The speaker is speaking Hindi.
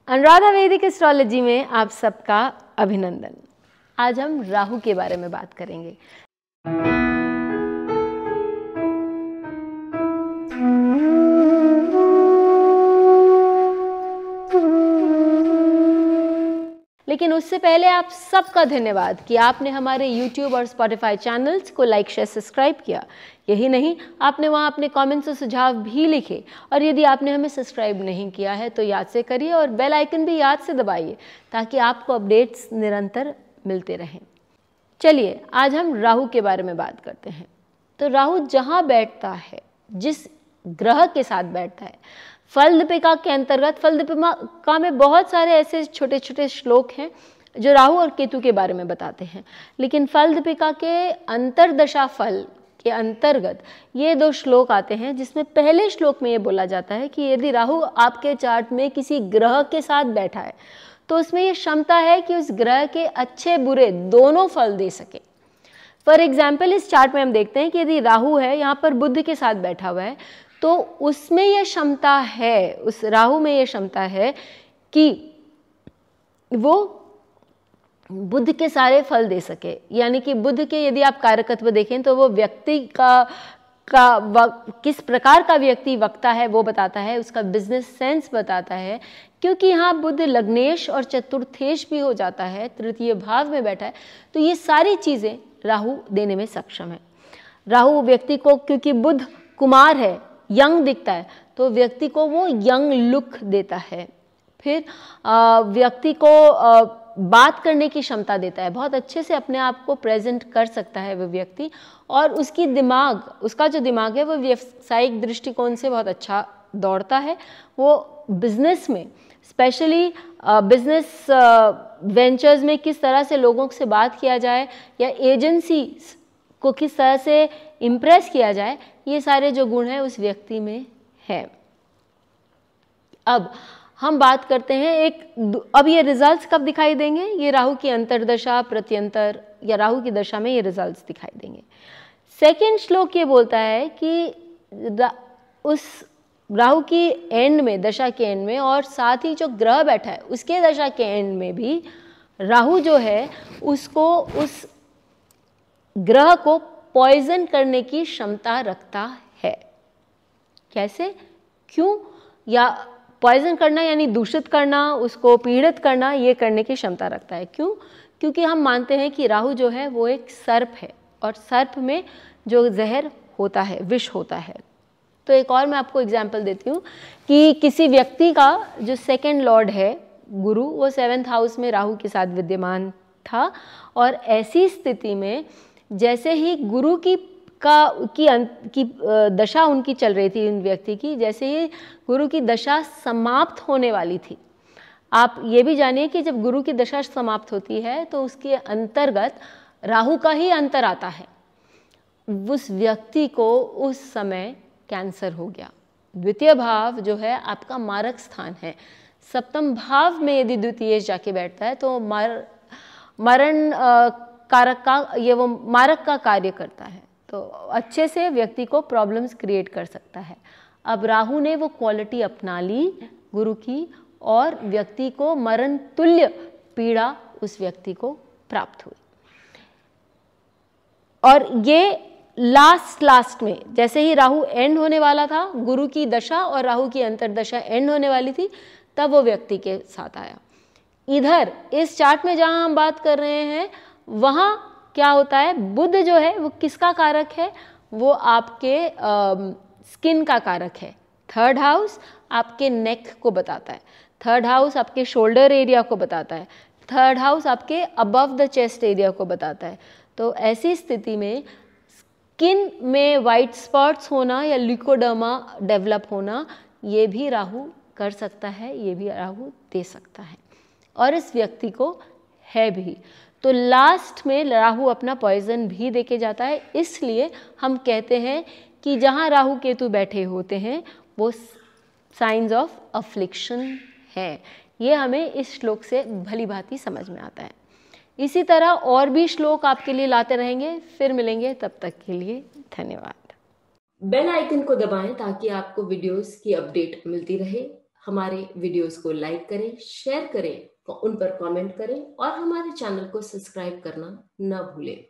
अनुराधा वैदिक एस्ट्रोलॉजी में आप सबका अभिनंदन। आज हम राहु के बारे में बात करेंगे। लेकिन उससे पहले आप सबका धन्यवाद कि आपने हमारे YouTube और Spotify चैनल्स को लाइक शेयर सब्सक्राइब किया। यही नहीं, आपने वहाँ अपने कमेंट्स और सुझाव भी लिखे। और यदि आपने हमें सब्सक्राइब नहीं किया है तो याद से करिए और बेल आइकन भी याद से दबाइए ताकि आपको अपडेट्स निरंतर मिलते रहें। चलिए आज हम राहु के बारे में बात करते हैं। तो राहु जहाँ बैठता है, जिस ग्रह के साथ बैठता है, फलदीपिका के अंतर्गत, फलदीपिका में बहुत सारे ऐसे छोटे छोटे श्लोक हैं जो राहु और केतु के बारे में बताते हैं, लेकिन फलदीपिका के अंतरदशा फल के अंतर्गत ये दो श्लोक आते हैं, जिसमें पहले श्लोक में ये बोला जाता है कि यदि राहु आपके चार्ट में किसी ग्रह के साथ बैठा है तो उसमें ये क्षमता है कि उस ग्रह के अच्छे बुरे दोनों फल दे सके। फॉर एग्जाम्पल, इस चार्ट में हम देखते हैं कि यदि राहु है यहाँ पर बुध के साथ बैठा हुआ है तो उसमें यह क्षमता है, उस राहु में यह क्षमता है कि वो बुध के सारे फल दे सके। यानी कि बुध के यदि आप कारकत्व देखें तो वो व्यक्ति किस प्रकार का व्यक्ति वक्ता है वो बताता है, उसका बिजनेस सेंस बताता है, क्योंकि यहाँ बुध लग्नेश और चतुर्थेश भी हो जाता है, तृतीय भाव में बैठा है, तो ये सारी चीज़ें राहु देने में सक्षम है। राहु व्यक्ति को, क्योंकि बुध कुमार है, यंग दिखता है, तो व्यक्ति को वो यंग लुक देता है। फिर व्यक्ति को बात करने की क्षमता देता है, बहुत अच्छे से अपने आप को प्रेजेंट कर सकता है वो व्यक्ति, और उसका जो दिमाग है वो व्यावसायिक दृष्टिकोण से बहुत अच्छा दौड़ता है। वो बिजनेस में, स्पेशली बिजनेस वेंचर्स में किस तरह से लोगों से बात किया जाए या एजेंसी को किस तरह से इम्प्रेस किया जाए, ये सारे जो गुण हैं उस व्यक्ति में है। अब हम बात करते हैं अब ये रिजल्ट्स कब दिखाई देंगे? ये राहु की अंतरदशा, प्रत्यंतर या राहु की दशा में ये रिजल्ट्स दिखाई देंगे। सेकेंड श्लोक ये बोलता है कि उस राहु की एंड में, दशा के एंड में, और साथ ही जो ग्रह बैठा है उसके दशा के एंड में भी राहु जो है उसको, उस ग्रह को पॉइजन करने की क्षमता रखता है। कैसे, क्यों? या पॉइजन करना यानी दूषित करना, उसको पीड़ित करना, ये करने की क्षमता रखता है। क्यों? क्योंकि हम मानते हैं कि राहु जो है वो एक सर्प है, और सर्प में जो जहर होता है, विष होता है। तो एक और मैं आपको एग्जाम्पल देती हूँ कि किसी व्यक्ति का जो सेकेंड लॉर्ड है गुरु, वो 7th हाउस में राहु के साथ विद्यमान था, और ऐसी स्थिति में जैसे ही गुरु की दशा उनकी चल रही थी, उन व्यक्ति की, जैसे ही गुरु की दशा समाप्त होने वाली थी, आप ये भी जानिए कि जब गुरु की दशा समाप्त होती है तो उसके अंतर्गत राहु का ही अंतर आता है। उस व्यक्ति को उस समय कैंसर हो गया। द्वितीय भाव जो है आपका मारक स्थान है। सप्तम भाव में यदि द्वितीय जाके बैठता है तो मरण कारक का, ये वो मारक का कार्य करता है, तो अच्छे से व्यक्ति को प्रॉब्लम्स क्रिएट कर सकता है। अब राहु ने वो क्वालिटी अपना ली गुरु की, और व्यक्ति को मरण तुल्य पीड़ा उस व्यक्ति को प्राप्त हुई। और ये लास्ट में जैसे ही राहु एंड होने वाला था, गुरु की दशा और राहु की अंतरदशा एंड होने वाली थी, तब वो व्यक्ति के साथ आया। इधर इस चार्ट में जहां हम बात कर रहे हैं वहां क्या होता है, बुध जो है वो किसका कारक है? वो आपके स्किन का कारक है। 3rd हाउस आपके नेक को बताता है, 3rd हाउस आपके शोल्डर एरिया को बताता है, 3rd हाउस आपके अबव द चेस्ट एरिया को बताता है। तो ऐसी स्थिति में स्किन में वाइट स्पॉट्स होना या ल्यूकोडर्मा डेवलप होना, ये भी राहु कर सकता है, ये भी राहु दे सकता है, और इस व्यक्ति को है भी। तो लास्ट में राहु अपना पॉइजन भी देके जाता है। इसलिए हम कहते हैं कि जहाँ राहु केतु बैठे होते हैं वो साइंस ऑफ अफ्लिक्शन है। ये हमें इस श्लोक से भली भांति समझ में आता है। इसी तरह और भी श्लोक आपके लिए लाते रहेंगे। फिर मिलेंगे, तब तक के लिए धन्यवाद। बेल आइकन को दबाएं ताकि आपको वीडियोस की अपडेट मिलती रहे। हमारे वीडियोस को लाइक करें, शेयर करें, उन पर कमेंट करें और हमारे चैनल को सब्सक्राइब करना न भूलें।